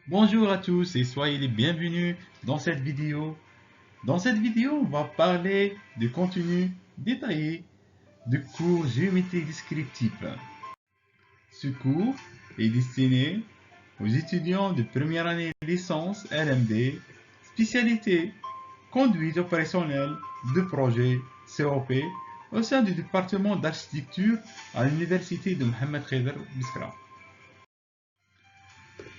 Bonjour à tous et soyez les bienvenus dans cette vidéo. Dans cette vidéo, on va parler du contenu détaillé du cours géométrie descriptive. Ce cours est destiné aux étudiants de première année licence LMD, spécialité conduite opérationnelle de projet COP au sein du département d'architecture à l'université de Mohamed Khedr Biskra.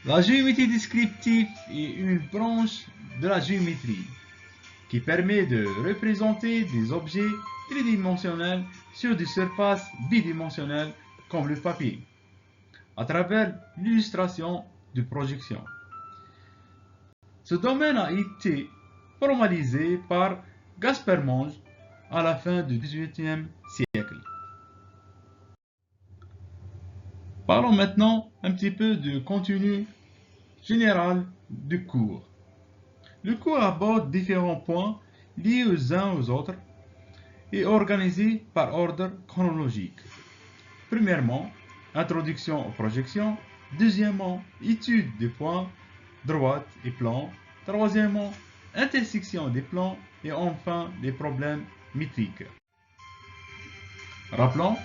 La géométrie descriptive est une branche de la géométrie qui permet de représenter des objets tridimensionnels sur des surfaces bidimensionnelles comme le papier, à travers l'illustration de projection. Ce domaine a été formalisé par Gasper Monge à la fin du XVIIIe siècle. Parlons maintenant un petit peu du contenu général du cours. Le cours aborde différents points liés aux uns aux autres et organisés par ordre chronologique. Premièrement, introduction aux projections. Deuxièmement, étude des points droite et plan. Troisièmement, intersection des plans. Et enfin, les problèmes métriques. Rappelons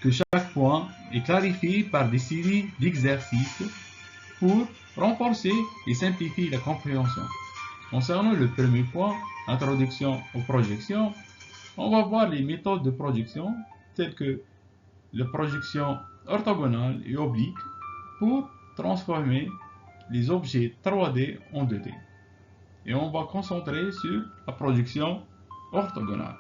que chaque point est clarifié par des séries d'exercices pour renforcer et simplifier la compréhension. Concernant le premier point, introduction aux projections, on va voir les méthodes de projection telles que la projection orthogonale et oblique pour transformer les objets 3D en 2D. Et on va concentrer sur la projection orthogonale.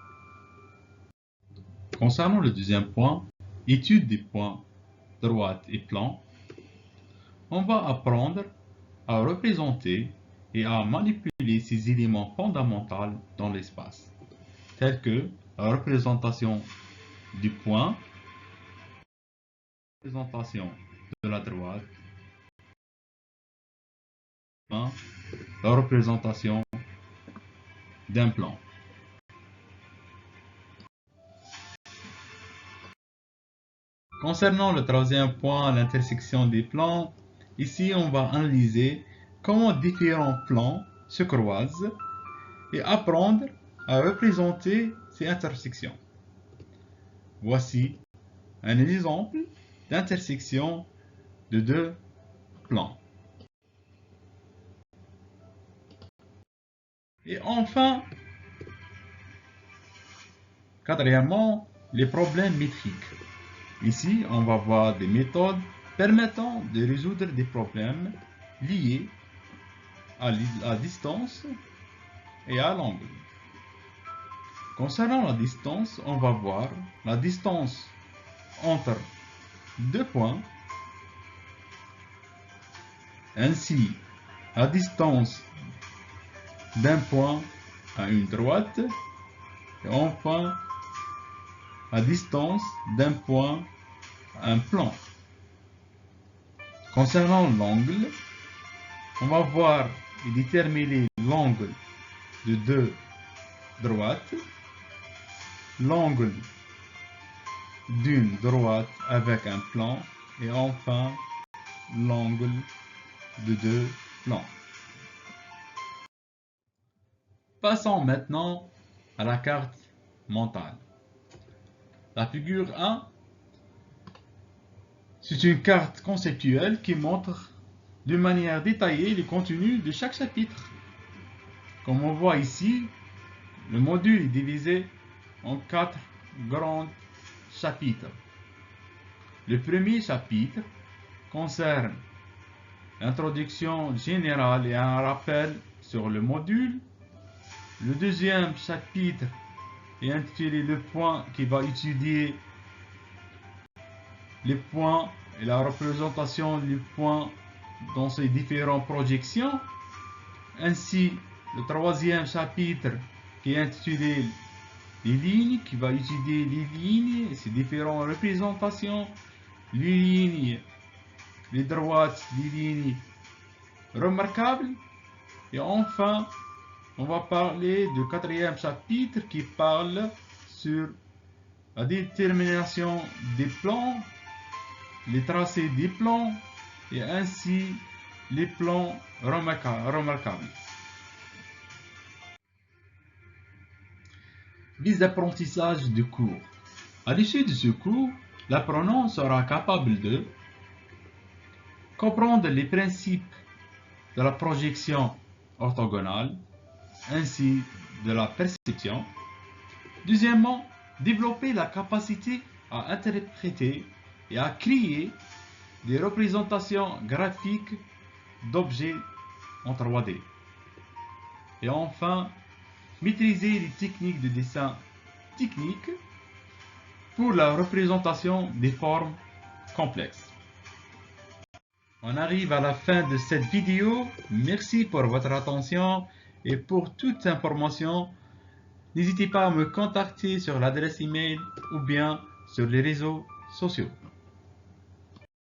Concernant le deuxième point, étude des points droite et plan, on va apprendre à représenter et à manipuler ces éléments fondamentaux dans l'espace, tels que la représentation du point, la représentation de la droite, la représentation d'un plan. Concernant le troisième point, l'intersection des plans, ici on va analyser comment différents plans se croisent et apprendre à représenter ces intersections. Voici un exemple d'intersection de deux plans. Et enfin, quatrièmement, les problèmes métriques. Ici, on va voir des méthodes permettant de résoudre des problèmes liés à la distance et à l'angle. Concernant la distance, on va voir la distance entre deux points, ainsi la distance d'un point à une droite, et enfin la distance d'un point à un plan. Concernant l'angle, on va voir et déterminer l'angle de deux droites, l'angle d'une droite avec un plan et enfin l'angle de deux plans. Passons maintenant à la carte mentale. La figure 1, c'est une carte conceptuelle qui montre de manière détaillée le contenu de chaque chapitre. Comme on voit ici, le module est divisé en 4 grands chapitres. Le premier chapitre concerne l'introduction générale et un rappel sur le module. Le deuxième chapitre est intitulé le point qui va étudier les points et la représentation du point dans ses différentes projections. Ainsi, le troisième chapitre qui est intitulé les lignes, qui va étudier les lignes et ses différentes représentations, les lignes, les droites, les lignes remarquables. Et enfin, on va parler du quatrième chapitre qui parle sur la détermination des plans, les tracés des plans et ainsi les plans remarquables. Vis d'apprentissage de cours. À l'issue de ce cours, l'apprenant sera capable de comprendre les principes de la projection orthogonale ainsi de la perception. Deuxièmement, développer la capacité à interpréter et à créer des représentations graphiques d'objets en 3D. Et enfin, maîtriser les techniques de dessin technique pour la représentation des formes complexes. On arrive à la fin de cette vidéo. Merci pour votre attention et pour toute information, n'hésitez pas à me contacter sur l'adresse email ou bien sur les réseaux sociaux.